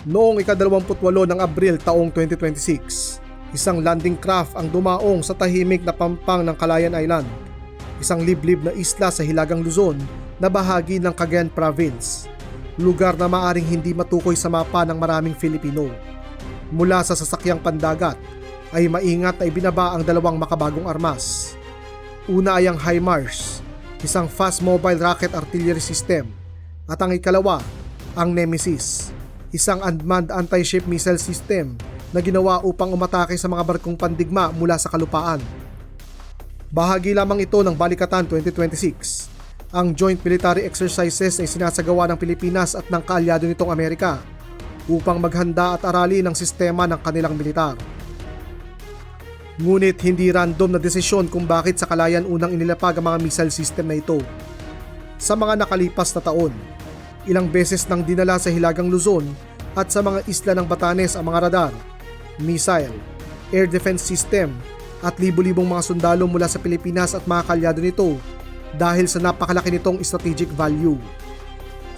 Noong ika-28 ng Abril taong 2026, isang landing craft ang dumaong sa tahimik na pampang ng Calayan Island, isang liblib na isla sa Hilagang Luzon na bahagi ng Cagayan Province, lugar na maaring hindi matukoy sa mapa ng maraming Filipino. Mula sa sasakyang pandagat ay maingat na ibinaba ang dalawang makabagong armas. Una ay ang HIMARS, isang fast mobile rocket artillery system, at ang ikalawa, ang Nemesis, isang unmanned anti-ship missile system na ginawa upang umatake sa mga barkong pandigma mula sa kalupaan. Bahagi lamang ito ng Balikatan 2026, ang joint military exercises na sinasagawa ng Pilipinas at ng kaalyado nitong Amerika upang maghanda at aralin ang sistema ng kanilang militar. Ngunit hindi random na desisyon kung bakit sa Calayan unang inilapag ang mga missile system na ito. Sa mga nakalipas na taon, ilang beses nang dinala sa Hilagang Luzon at sa mga isla ng Batanes ang mga radar, missile, air defense system at libo-libong mga sundalo mula sa Pilipinas at mga kaalyado nito dahil sa napakalaki nitong strategic value.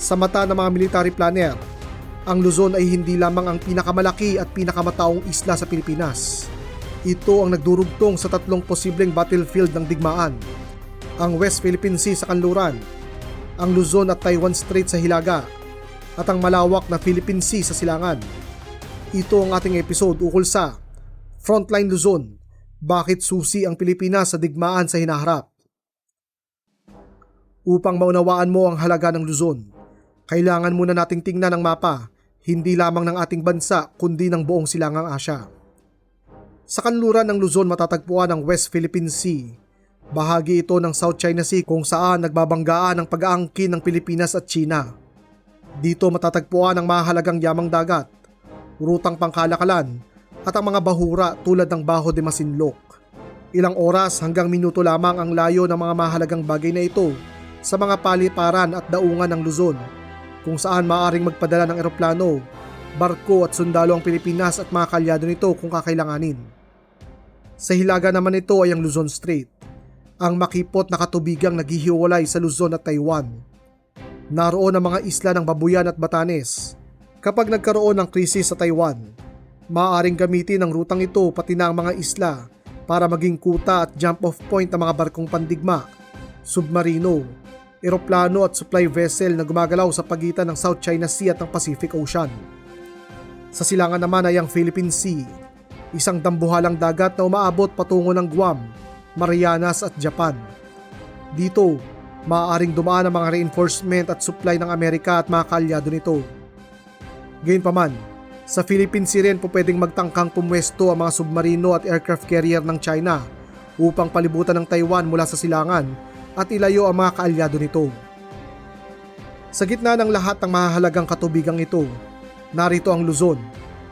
Sa mata ng mga military planner, ang Luzon ay hindi lamang ang pinakamalaki at pinakamataong isla sa Pilipinas. Ito ang nagdurugtong sa tatlong posibleng battlefield ng digmaan: ang West Philippine Sea sa kanluran, ang Luzon at Taiwan Strait sa hilaga, at ang malawak na Philippine Sea sa silangan. Ito ang ating episode ukol sa Frontline Luzon, bakit susi ang Pilipinas sa digmaan sa hinaharap. Upang maunawaan mo ang halaga ng Luzon, kailangan muna nating tingnan ang mapa, hindi lamang ng ating bansa kundi ng buong silangang Asya. Sa kanluran ng Luzon matatagpuan ang West Philippine Sea. Bahagi ito ng South China Sea kung saan nagbabanggaan ang pag-aangkin ng Pilipinas at China. Dito matatagpuan ang mahalagang yamang dagat, rutang pangkalakalan at ang mga bahura tulad ng Baho de Masinloc. Ilang oras hanggang minuto lamang ang layo ng mga mahalagang bagay na ito sa mga paliparan at daungan ng Luzon, kung saan maaaring magpadala ng eroplano, barko at sundalo ang Pilipinas at mga kaalyado nito kung kakailanganin. Sa hilaga naman ito ay ang Luzon Strait, ang makipot na katubigang naghihiwalay sa Luzon at Taiwan. Naroon ang mga isla ng Babuyan at Batanes. Kapag nagkaroon ng krisis sa Taiwan, maaaring gamitin ang rutang ito pati na ang mga isla para maging kuta at jump-off point ng mga barkong pandigma, submarino, eroplano at supply vessel na gumagalaw sa pagitan ng South China Sea at ng Pacific Ocean. Sa silangan naman ay ang Philippine Sea, isang dambuhalang dagat na umaabot patungo ng Guam, Marianas at Japan. Dito, maaaring dumaan ang mga reinforcement at supply ng Amerika at mga kaalyado nito. Gayunpaman, sa Philippine Sea rin po pwedeng magtangkang pumwesto ang mga submarino at aircraft carrier ng China upang palibutan ng Taiwan mula sa silangan at ilayo ang mga kaalyado nito. Sa gitna ng lahat ng mahahalagang katubigang ito, narito ang Luzon,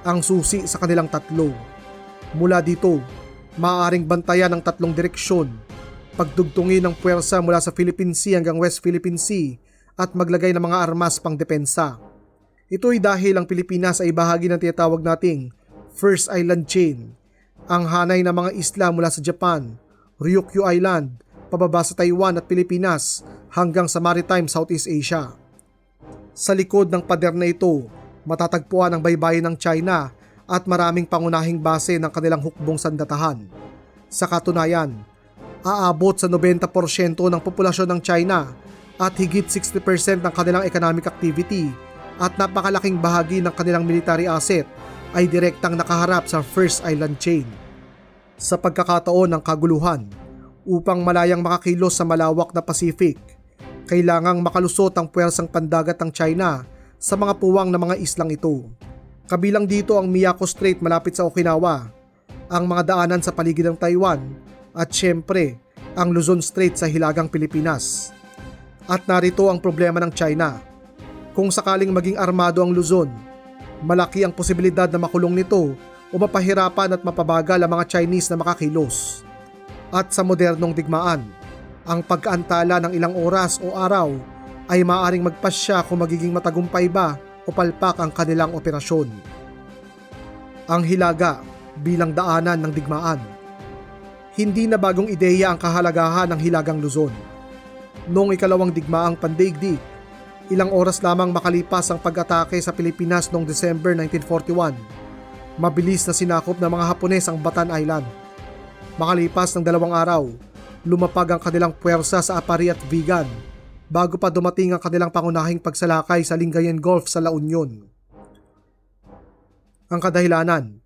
ang susi sa kanilang tatlo. Mula dito, maaaring bantayan ng tatlong direksyon, pagdugtungin ng puwersa mula sa Philippine Sea hanggang West Philippine Sea at maglagay ng mga armas pang depensa. Ito'y dahil ang Pilipinas ay bahagi ng tinatawag nating First Island Chain, ang hanay ng mga isla mula sa Japan, Ryukyu Island, pababa sa Taiwan at Pilipinas hanggang sa Maritime Southeast Asia. Sa likod ng pader na ito, matatagpuan ang baybayin ng China at maraming pangunahing base ng kanilang hukbong sandatahan. Sa katunayan, aabot sa 90% ng populasyon ng China at higit 60% ng kanilang economic activity at napakalaking bahagi ng kanilang military asset ay direktang nakaharap sa First Island Chain. Sa pagkakataon ng kaguluhan, upang malayang makakilos sa malawak na Pacific, kailangang makalusot ang puwersang pandagat ng China sa mga puwang ng mga islang ito. Kabilang dito ang Miyako Strait malapit sa Okinawa, ang mga daanan sa paligid ng Taiwan, at syempre, ang Luzon Strait sa hilagang Pilipinas. At narito ang problema ng China. Kung sakaling maging armado ang Luzon, malaki ang posibilidad na makulong nito o mapahirapan at mapabagal ang mga Chinese na makakilos. At sa modernong digmaan, ang pagkaantala ng ilang oras o araw ay maaaring magpasya kung magiging matagumpay ba o palpak ang kanilang operasyon. Ang hilaga bilang daanan ng digmaan. Hindi na bagong ideya ang kahalagahan ng Hilagang Luzon. Noong ikalawang digmaang pandaigdig, Ilang oras lamang makalipas ang pag-atake sa Pilipinas noong December 1941, mabilis na sinakop ng mga Hapones ang Batan Island. Makalipas ng 2 araw, lumapag ang kanilang puwersa sa Apari at Vigan bago pa dumating ang kanilang pangunahing pagsalakay sa Lingayen Gulf sa La Union. Ang kadahilanan,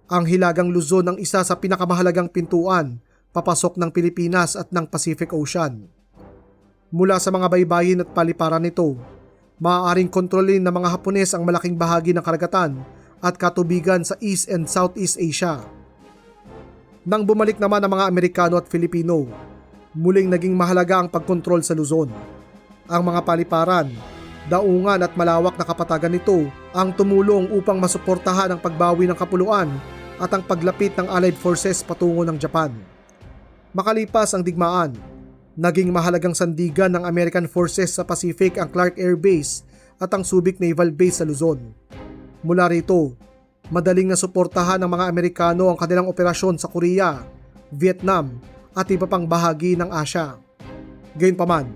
ang Hilagang Luzon ang isa sa pinakamahalagang pintuan papasok ng Pilipinas at ng Pacific Ocean. Mula sa mga baybayin at paliparan nito, maaaring kontrolin ng mga Hapones ang malaking bahagi ng karagatan at katubigan sa East and Southeast Asia. Nang bumalik naman ang mga Amerikano at Filipino, muling naging mahalaga ang pagkontrol sa Luzon. Ang mga paliparan, daungan at malawak na kapatagan nito ang tumulong upang masuportahan ang pagbawi ng kapuluan at ang paglapit ng Allied Forces patungo ng Japan. Makalipas ang digmaan, naging mahalagang sandigan ng American Forces sa Pacific ang Clark Air Base at ang Subic Naval Base sa Luzon. Mula rito, madaling nasuportahan ng mga Amerikano ang kanilang operasyon sa Korea, Vietnam at iba pang bahagi ng Asya. Gayunpaman,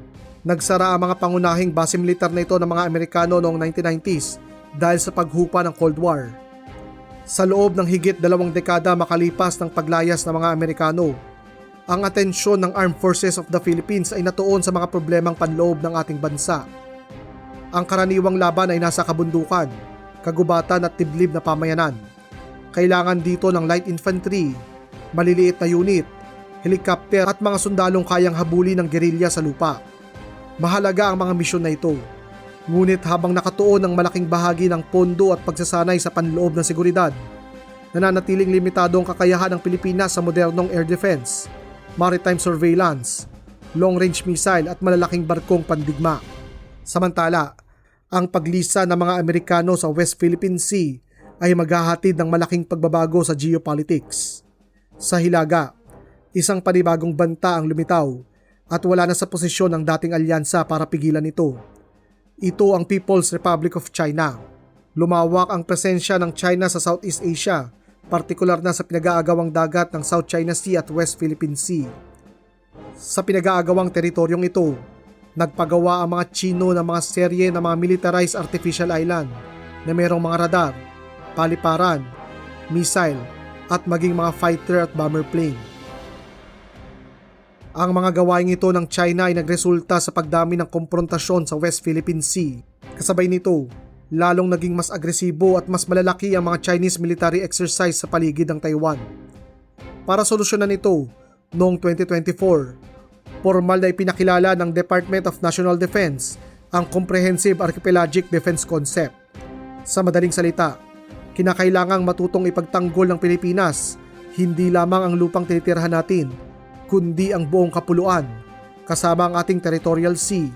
nagsara ang mga pangunahing base militar na ito ng mga Amerikano noong 1990s dahil sa paghupa ng Cold War. Sa loob ng higit 2 dekada makalipas ng paglayas ng mga Amerikano, ang atensyon ng Armed Forces of the Philippines ay natuon sa mga problemang panloob ng ating bansa. Ang karaniwang laban ay nasa kabundukan, kagubatan at tiblib na pamayanan. Kailangan dito ng light infantry, maliliit na unit, helicopter at mga sundalong kayang habulin ng gerilya sa lupa. Mahalaga ang mga misyon na ito. Ngunit habang nakatuon ang malaking bahagi ng pondo at pagsasanay sa panloob ng seguridad, nananatiling limitado ang kakayahan ng Pilipinas sa modernong air defense, maritime surveillance, long-range missile at malalaking barkong pandigma. Samantala, ang paglisa ng mga Amerikano sa West Philippine Sea ay maghahatid ng malaking pagbabago sa geopolitics. Sa Hilaga, isang panibagong banta ang lumitaw at wala na sa posisyon ang dating alyansa para pigilan ito. Ito ang People's Republic of China. Lumawak ang presensya ng China sa Southeast Asia, partikular na sa pinag-aagawang dagat ng South China Sea at West Philippine Sea. Sa pinag-aagawang teritoryong ito, nagpagawa ang mga Chino ng mga serye ng mga militarized artificial island na mayroong mga radar, paliparan, missile at maging mga fighter at bomber plane. Ang mga gawaing ito ng China ay nagresulta sa pagdami ng komprontasyon sa West Philippine Sea. Kasabay nito, lalong naging mas agresibo at mas malalaki ang mga Chinese military exercise sa paligid ng Taiwan. Para solusyonan ito, noong 2024, formal na ipinakilala ng Department of National Defense ang Comprehensive Archipelagic Defense Concept. Sa madaling salita, kinakailangang matutong ipagtanggol ng Pilipinas hindi lamang ang lupang tinitirhan natin, kundi ang buong kapuluan, kasama ang ating territorial sea,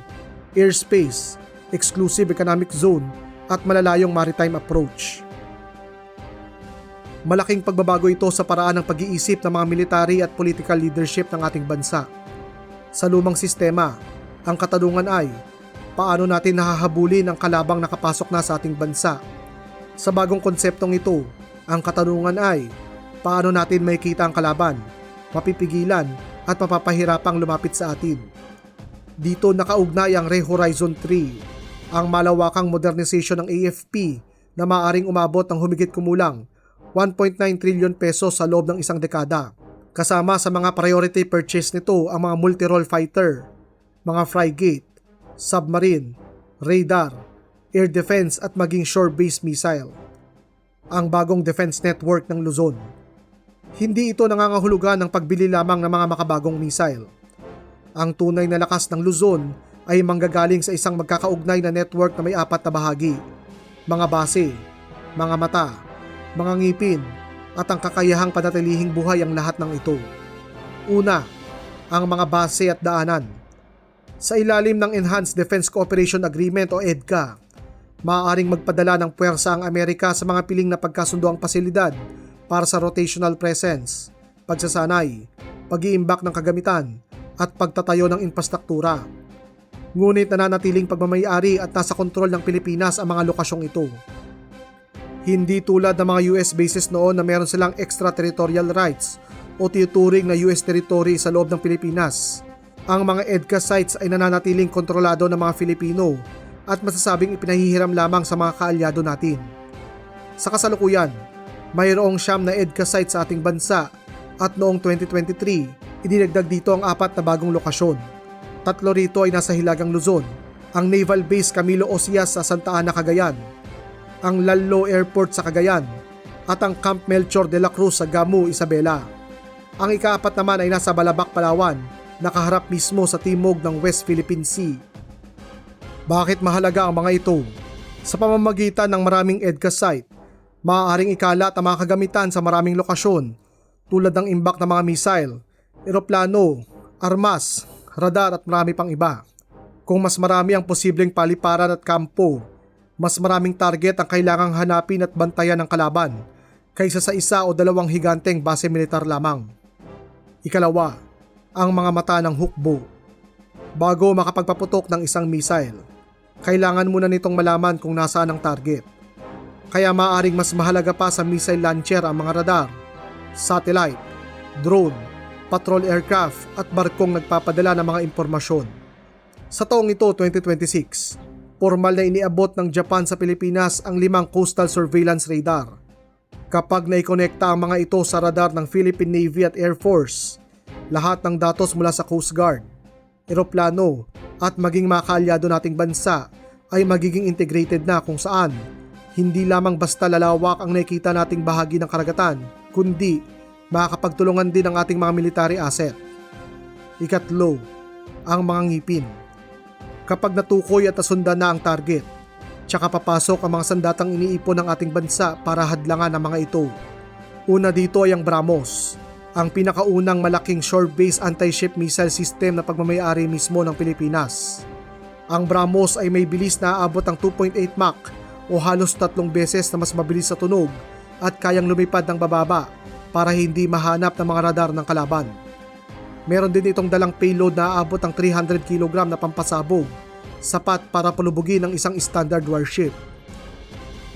airspace, exclusive economic zone, at malalayong maritime approach. Malaking pagbabago ito sa paraan ng pag-iisip ng mga military at political leadership ng ating bansa. Sa lumang sistema, ang katanungan ay, paano natin nahahabulin ang kalabang nakapasok na sa ating bansa? Sa bagong konseptong ito, ang katanungan ay, paano natin makikita ang kalaban, mapipigilan at mapapahirapang lumapit sa atin? Dito nakaugnay ang Re-Horizon 3, ang malawakang modernization ng AFP na maaaring umabot ng humigit kumulang 1.9 trillion pesos sa loob ng isang dekada. Kasama sa mga priority purchase nito ang mga multi-role fighter, mga frigate, submarine, radar, air defense at maging shore-based missile. Ang bagong defense network ng Luzon. Hindi ito nangangahulugan ng pagbili lamang ng mga makabagong missile. Ang tunay na lakas ng Luzon ay manggagaling sa isang magkakaugnay na network na may 4 na bahagi. Mga base, mga mata, mga ngipin, at ang kakayahang panatilihing buhay ang lahat ng ito. Una, ang mga base at daanan. Sa ilalim ng Enhanced Defense Cooperation Agreement o EDCA, maaaring magpadala ng puwersa ang Amerika sa mga piling na pagkasundoang pasilidad para sa rotational presence, pagsasanay, pag-iimbak ng kagamitan, at pagtatayo ng infrastruktura. Ngunit nananatiling pagmamayari at nasa kontrol ng Pilipinas ang mga lokasyong ito. Hindi tulad ng mga US bases noon na meron silang extraterritorial rights o tinuturing na US territory sa loob ng Pilipinas. Ang mga EDCA sites ay nananatiling kontrolado ng mga Filipino at masasabing ipinahihiram lamang sa mga kaalyado natin. Sa kasalukuyan, mayroong 9 na EDCA site sa ating bansa at noong 2023, idinagdag dito ang 4 na bagong lokasyon. 3 rito ay nasa Hilagang Luzon, ang Naval Base Camilo Ocias sa Santa Ana, Cagayan, ang Lallo Airport sa Cagayan, at ang Camp Melchor de la Cruz sa Gamu, Isabela. Ang ika-4 naman ay nasa Balabac, Palawan, nakaharap mismo sa timog ng West Philippine Sea. Bakit mahalaga ang mga ito? Sa pamamagitan ng maraming EDCA site, maaaring ikalat ang mga kagamitan sa maraming lokasyon tulad ng imbak ng mga missile, eroplano, armas, radar at marami pang iba. Kung mas marami ang posibleng paliparan at kampo, mas maraming target ang kailangang hanapin at bantayan ng kalaban kaysa sa 1 o 2 higanteng base militar lamang. Ikalawa, ang mga mata ng hukbo. Bago makapagpaputok ng isang missile, kailangan muna nitong malaman kung nasaan ang target. Kaya maaaring mas mahalaga pa sa missile launcher ang mga radar, satellite, drone, patrol aircraft at barkong nagpapadala ng mga impormasyon. Sa taong ito, 2026, formal na iniabot ng Japan sa Pilipinas ang 5 coastal surveillance radar. Kapag naikonekta ang mga ito sa radar ng Philippine Navy at Air Force, lahat ng datos mula sa Coast Guard, eroplano at maging mga kaalyado nating bansa ay magiging integrated na kung saan hindi lamang basta lalawak ang nakikita nating bahagi ng karagatan, kundi makakapagtulungan din ang ating mga military asset. Ikatlo, ang mga ngipin. Kapag natukoy at nasundan na ang target, tsaka papasok ang mga sandatang iniipon ng ating bansa para hadlangan ang mga ito. Una dito ay ang BrahMos, ang pinakaunang malaking shore-based anti-ship missile system na pagmamayari mismo ng Pilipinas. Ang BrahMos ay may bilis na aabot ang 2.8 Mach o halos 3 beses na mas mabilis sa tunog at kayang lumipad ng bababa para hindi mahanap ng mga radar ng kalaban. Meron din itong dalang payload na aabot ang 300 kg na pampasabog, sapat para palubugin ang isang standard warship.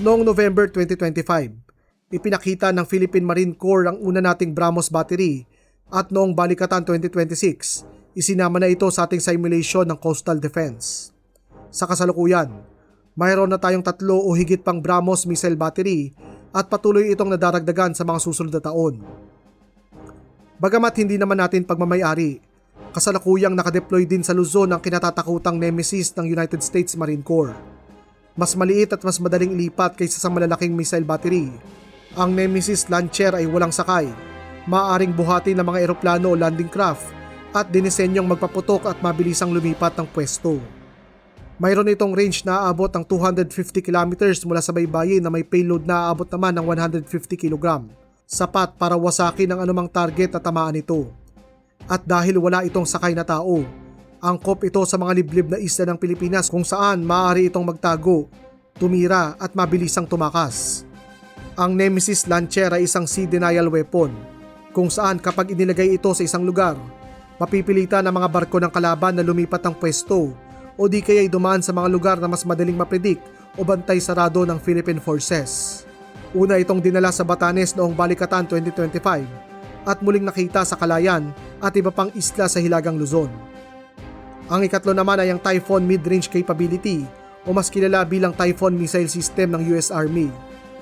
Noong November 2025, ipinakita ng Philippine Marine Corps ang una nating BrahMos battery at noong Balikatan 2026, isinama na ito sa ating simulation ng coastal defense. Sa kasalukuyan, mayroon na tayong 3 o higit pang BrahMos missile battery at patuloy itong nadaragdagan sa mga susunod na taon. Bagamat hindi naman natin pagmamayari, kasalukuyang nakadeploy din sa Luzon ang kinatatakutang Nemesis ng United States Marine Corps. Mas maliit at mas madaling ilipat kaysa sa malalaking missile battery. Ang Nemesis launcher ay walang sakay, maaaring buhatin ng mga eroplano o landing craft at dinisenyong magpaputok at mabilisang lumipat ng pwesto. Mayroon itong range na aabot ng 250 kilometers mula sa baybayin na may payload na aabot naman ng 150 kg, sapat para wasakin ang anumang target na tamaan ito. At dahil wala itong sakay na tao, angkop ito sa mga liblib na isla ng Pilipinas kung saan maaari itong magtago, tumira at mabilisang tumakas. Ang Nemesis launcher ay isang sea denial weapon, kung saan kapag inilagay ito sa isang lugar, mapipilitan ang mga barko ng kalaban na lumipat ng pwesto o di kaya'y dumaan sa mga lugar na mas madaling mapredict o bantay sarado ng Philippine Forces. Una itong dinala sa Batanes noong Balikatan 2025 at muling nakita sa Calayan at iba pang isla sa Hilagang Luzon. Ang ikatlo naman ay ang Typhoon Mid-Range Capability o mas kilala bilang Typhoon Missile System ng US Army.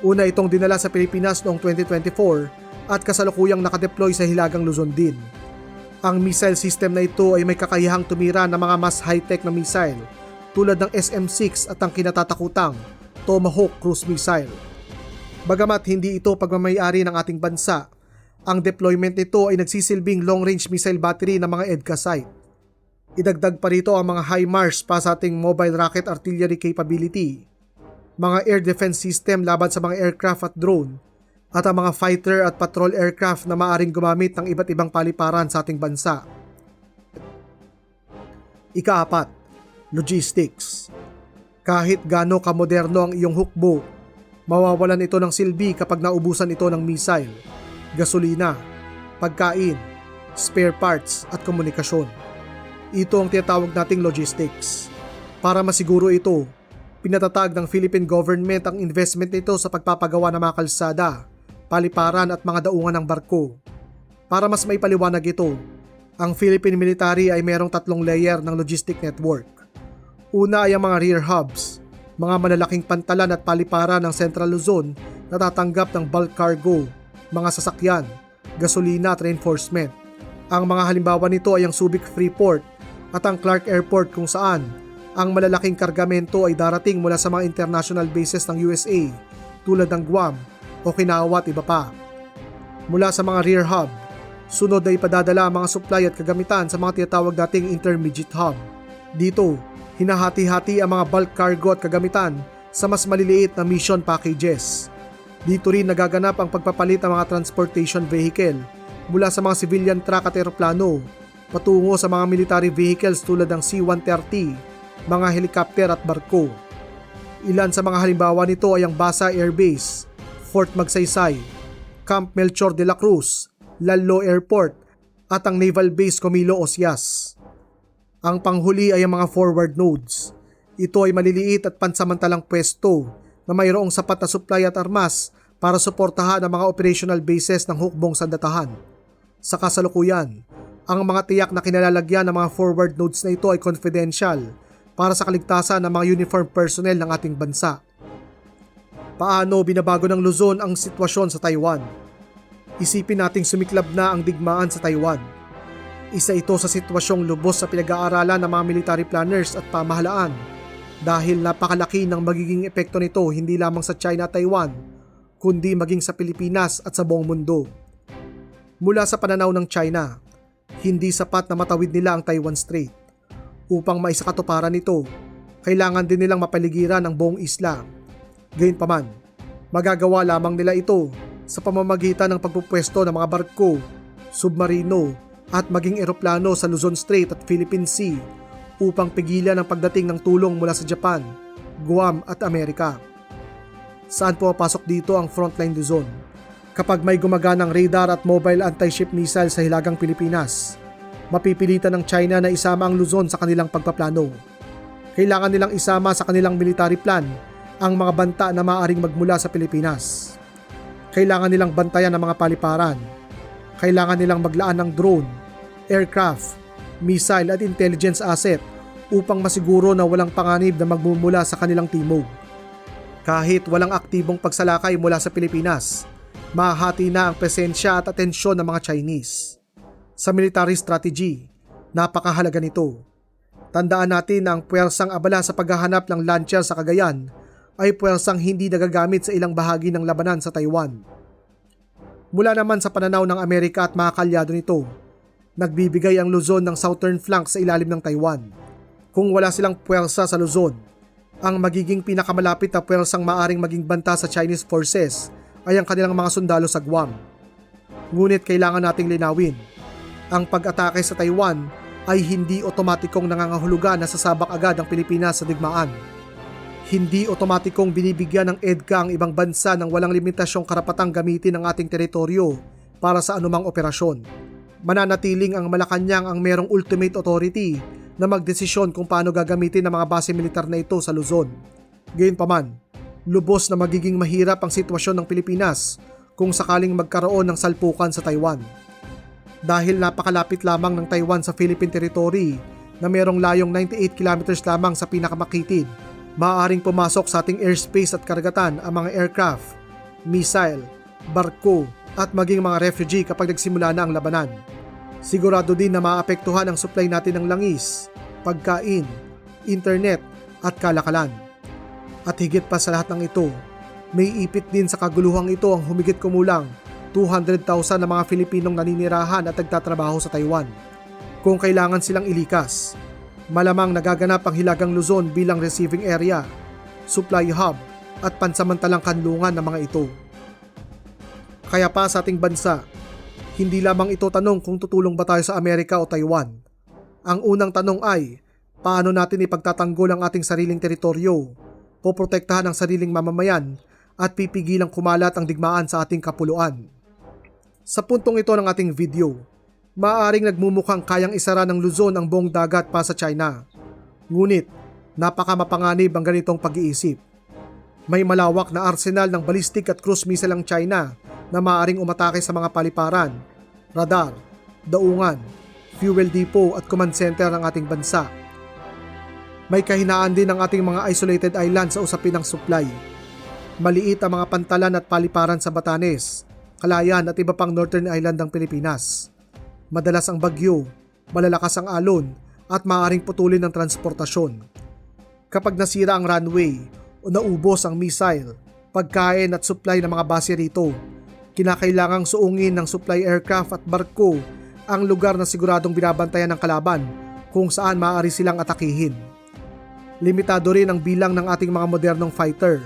Una itong dinala sa Pilipinas noong 2024 at kasalukuyang nakadeploy sa Hilagang Luzon din. Ang missile system na ito ay may kakayahang tumira ng mga mas high-tech na missile tulad ng SM-6 at ang kinatatakutang Tomahawk cruise missile. Bagamat hindi ito pagmamayari ng ating bansa, ang deployment nito ay nagsisilbing long-range missile battery ng mga EDCA site. Idagdag pa rito ang mga HIMARS pa sa ating mobile rocket artillery capability, mga air defense system laban sa mga aircraft at drone, at ang mga fighter at patrol aircraft na maaring gumamit ng iba't ibang paliparan sa ating bansa. Ika-4, logistics. Kahit gaano kamoderno ang iyong hukbo, mawawalan ito ng silbi kapag naubusan ito ng missile, gasolina, pagkain, spare parts at komunikasyon. Ito ang tinatawag nating logistics. Para masiguro ito, pinatatag ng Philippine government ang investment nito sa pagpapagawa ng mga kalsada, paliparan at mga daungan ng barko. Para mas maipaliwanag ito, ang Philippine military ay mayroong 3 layer ng logistic network. Una ay ang mga rear hubs, mga malalaking pantalan at paliparan ng Central Luzon na tatanggap ng bulk cargo, mga sasakyan, gasolina at reinforcement. Ang mga halimbawa nito ay ang Subic Freeport at ang Clark Airport kung saan ang malalaking kargamento ay darating mula sa mga international bases ng USA tulad ng Guam, Okinawa at iba pa. Mula sa mga rear hub, sunod ay ipadadala ang mga supply at kagamitan sa mga tinatawag dating intermediate hub. Dito, hinahati-hati ang mga bulk cargo at kagamitan sa mas maliliit na mission packages. Dito rin nagaganap ang pagpapalit ng mga transportation vehicle mula sa mga civilian truck at eroplano patungo sa mga military vehicles tulad ng C-130, mga helicopter at barko. Ilan sa mga halimbawa nito ay ang Basa Air Base, Fort Magsaysay, Camp Melchor de la Cruz, Lalo Airport at ang Naval Base Comilo Osias. Ang panghuli ay ang mga forward nodes. Ito ay maliliit at pansamantalang pwesto na mayroong sapat na supply at armas para suportahan ang mga operational bases ng hukbong sandatahan. Sa kasalukuyan, ang mga tiyak na kinalalagyan ng mga forward nodes na ito ay confidential para sa kaligtasan ng mga uniformed personnel ng ating bansa. Paano binabago ng Luzon ang sitwasyon sa Taiwan? Isipin nating sumiklab na ang digmaan sa Taiwan. Isa ito sa sitwasyong lubos sa pinag-aaralan ng mga military planners at pamahalaan dahil napakalaki ng magiging epekto nito hindi lamang sa China at Taiwan, kundi maging sa Pilipinas at sa buong mundo. Mula sa pananaw ng China, hindi sapat na matawid nila ang Taiwan Strait. Upang maisakatuparan nito, kailangan din nilang mapaligiran ang buong isla. Gayunpaman, magagawa lamang nila ito sa pamamagitan ng pagpupwesto ng mga barko, submarino at maging eroplano sa Luzon Strait at Philippine Sea upang pigilan ang pagdating ng tulong mula sa Japan, Guam at Amerika. Saan pumapasok dito ang Frontline Luzon? Kapag may gumaganang radar at mobile anti-ship missile sa hilagang Pilipinas, mapipilitan ng China na isama ang Luzon sa kanilang pagpaplano. Kailangan nilang isama sa kanilang military plan ang mga banta na maaaring magmula sa Pilipinas. Kailangan nilang bantayan ang mga paliparan. Kailangan nilang maglaan ng drone, aircraft, missile at intelligence asset upang masiguro na walang panganib na magmumula sa kanilang timog. Kahit walang aktibong pagsalakay mula sa Pilipinas, mahahati na ang presensya at atensyon ng mga Chinese. Sa military strategy, napakahalaga nito. Tandaan natin na ang puwersang abala sa paghahanap ng launcher sa Cagayan ay puwersang hindi nagagamit sa ilang bahagi ng labanan sa Taiwan. Mula naman sa pananaw ng Amerika at mga kalyado nito, nagbibigay ang Luzon ng southern flank sa ilalim ng Taiwan. Kung wala silang puwersa sa Luzon, ang magiging pinakamalapit na puwersang maaring maging banta sa Chinese forces ay ang kanilang mga sundalo sa Guam. Ngunit kailangan nating linawin, ang pag-atake sa Taiwan ay hindi otomatikong nangangahulugan na sasabak agad ang Pilipinas sa digmaan. Hindi otomatikong binibigyan ng EDCA ang ibang bansa ng walang limitasyong karapatang gamitin ang ating teritoryo para sa anumang operasyon. Mananatiling ang Malacanang ang merong ultimate authority na magdesisyon kung paano gagamitin ang mga base militar na ito sa Luzon. Gayunpaman, lubos na magiging mahirap ang sitwasyon ng Pilipinas kung sakaling magkaroon ng salpukan sa Taiwan. Dahil napakalapit lamang ng Taiwan sa Philippine territory na merong layong 98 kilometers lamang sa pinakamakitid, maaaring pumasok sa ating airspace at karagatan ang mga aircraft, missile, barko at maging mga refugee kapag nagsimula na ang labanan. Sigurado din na maapektuhan ang supply natin ng langis, pagkain, internet at kalakalan. At higit pa sa lahat ng ito, may ipit din sa kaguluhang ito ang humigit kumulang 200,000 na mga Filipinong naninirahan at nagtatrabaho sa Taiwan. Kung kailangan silang ilikas, malamang nagaganap ang Hilagang Luzon bilang receiving area, supply hub at pansamantalang kanlungan ng mga ito. Kaya pa sa ating bansa, hindi lamang ito tanong kung tutulong ba tayo sa Amerika o Taiwan. Ang unang tanong ay, paano natin ipagtatanggol ang ating sariling teritoryo, poprotektahan ang sariling mamamayan at pipigilang kumalat ang digmaan sa ating kapuluan. Sa puntong ito ng ating video, maaaring nagmumukhang kayang isara ng Luzon ang buong dagat pa sa China. Ngunit, napakamapanganib ang ganitong pag-iisip. May malawak na arsenal ng ballistic at cruise missile ang China na maaaring umatake sa mga paliparan, radar, daungan, fuel depot at command center ng ating bansa. May kahinaan din ang ating mga isolated island sa usapin ng supply. Maliit ang mga pantalan at paliparan sa Batanes, Calayan at iba pang northern island ng Pilipinas. Madalas ang bagyo, malalakas ang alon at maaaring putulin ng transportasyon. Kapag nasira ang runway o naubos ang missile, pagkain at supply ng mga base rito, kinakailangang suungin ng supply aircraft at barko ang lugar na siguradong binabantayan ng kalaban kung saan maaari silang atakihin. Limitado rin ang bilang ng ating mga modernong fighter,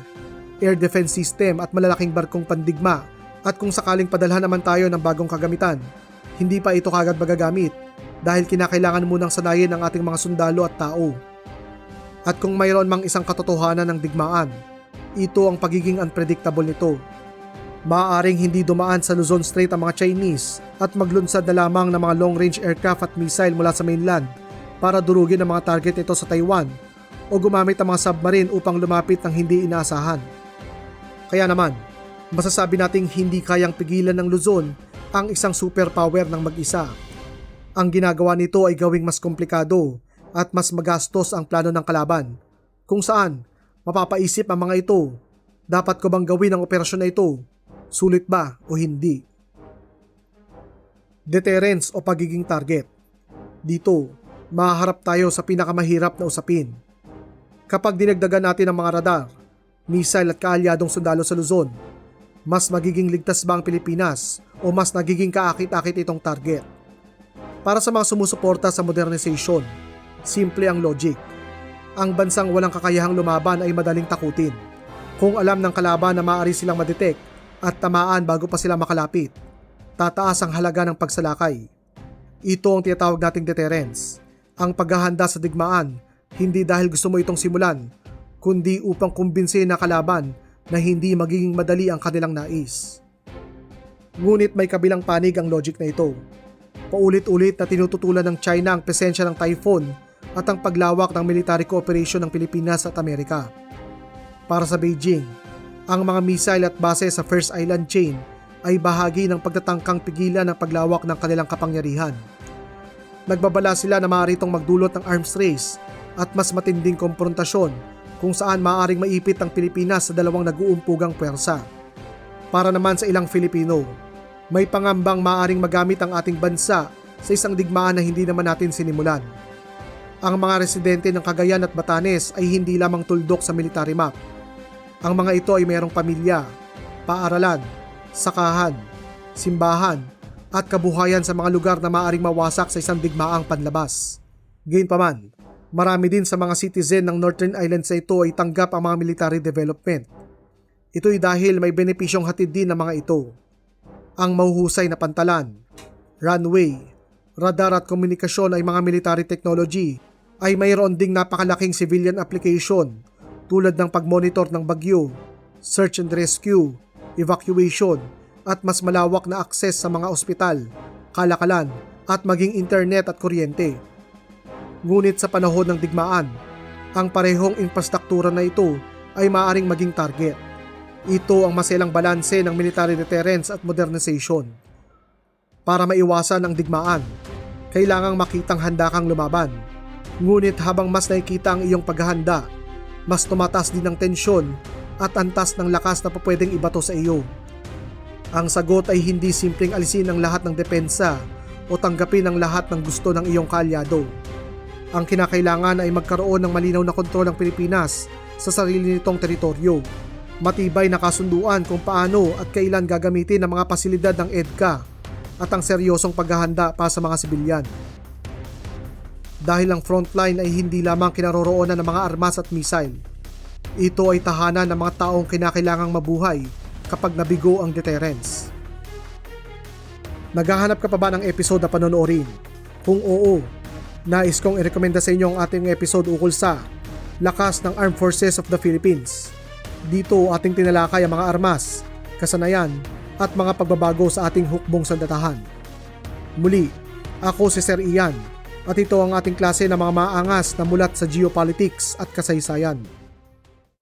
air defense system at malalaking barkong pandigma, at kung sakaling padalhan naman tayo ng bagong kagamitan, hindi pa ito kagad magagamit dahil kinakailangan munang sanayin ang ating mga sundalo at tao. At kung mayroon mang isang katotohanan ng digmaan, ito ang pagiging unpredictable nito. Maaaring hindi dumaan sa Luzon Strait ang mga Chinese at maglunsad na lamang ng mga long-range aircraft at missile mula sa mainland para durugin ang mga target nito sa Taiwan o gumamit ang mga submarine upang lumapit ng hindi inaasahan. Kaya naman, masasabi nating hindi kayang pigilan ng Luzon ang isang superpower ng mag-isa. Ang ginagawa nito ay gawing mas komplikado at mas magastos ang plano ng kalaban, kung saan mapapaisip ang mga ito, dapat ko bang gawin ang operasyon na ito? Sulit ba o hindi? Deterrence o pagiging target. Dito, mahaharap tayo sa pinakamahirap na usapin. Kapag dinagdagan natin ang mga radar, missile at kaalyadong sundalo sa Luzon, mas magiging ligtas ba ang Pilipinas o mas nagiging kaakit-akit itong target? Para sa mga sumusuporta sa modernization, simple ang logic. Ang bansang walang kakayahang lumaban ay madaling takutin. Kung alam ng kalaban na maaari silang madetect at tamaan bago pa sila makalapit, tataas ang halaga ng pagsalakay. Ito ang tinatawag nating deterrence, ang paghahanda sa digmaan, hindi dahil gusto mo itong simulan, kundi upang kumbinsihin na kalaban na hindi magiging madali ang kanilang nais. Ngunit may kabilang panig ang logic na ito. Paulit-ulit na tinututulan ng China ang presensya ng typhoon at ang paglawak ng military cooperation ng Pilipinas at Amerika. Para sa Beijing, ang mga missile at base sa First Island Chain ay bahagi ng pagtatangkang pigilan ng paglawak ng kanilang kapangyarihan. Nagbabala sila na maaari itong magdulot ng arms race at mas matinding komprontasyon kung saan maaaring maipit ang Pilipinas sa dalawang nag-uumpugang puwersa. Para naman sa ilang Filipino, may pangambang maaaring magamit ang ating bansa sa isang digmaan na hindi naman natin sinimulan. Ang mga residente ng Cagayan at Batanes ay hindi lamang tuldok sa military map. Ang mga ito ay mayroong pamilya, paaralan, sakahan, simbahan, at kabuhayan sa mga lugar na maaaring mawasak sa isang digmaang panlabas. Gayunpaman, marami din sa mga citizen ng Northern Islands sa ito ay tanggap ang mga military development. Ito'y dahil may benepisyong hatid din ng mga ito. Ang mahuhusay na pantalan, runway, radar at komunikasyon ay mga military technology ay mayroon ding napakalaking civilian application tulad ng pagmonitor ng bagyo, search and rescue, evacuation, at mas malawak na akses sa mga ospital, kalakalan, at maging internet at kuryente. Ngunit sa panahon ng digmaan, ang parehong infrastruktura na ito ay maaaring maging target. Ito ang maselang balanse ng military deterrence at modernization. Para maiwasan ang digmaan, kailangang makitang handa kang lumaban. Ngunit habang mas nakikita ang iyong paghahanda, mas tumataas din ang tensyon at antas ng lakas na pwedeng ibato sa iyo. Ang sagot ay hindi simpleng alisin ang lahat ng depensa o tanggapin ang lahat ng gusto ng iyong kaalyado. Ang kinakailangan ay magkaroon ng malinaw na kontrol ng Pilipinas sa sarili nitong teritoryo. Matibay na kasunduan kung paano at kailan gagamitin ang mga pasilidad ng EDCA at ang seryosong paghahanda para sa mga sibilyan. Dahil ang frontline ay hindi lamang kinaroroonan ng mga armas at missile. Ito ay tahanan ng mga taong kinakailangang mabuhay kapag nabigo ang deterrence. Naghahanap ka pa ba ng episode na panonoorin? Kung oo, nais kong irekomenda sa inyo ang ating episode ukol sa Lakas ng Armed Forces of the Philippines. Dito ating tinalakay ang mga armas, kasanayan, at mga pagbabago sa ating hukbong sandatahan. Muli, ako si Sir Ian, at ito ang ating klase ng mga maangas na mulat sa geopolitics at kasaysayan.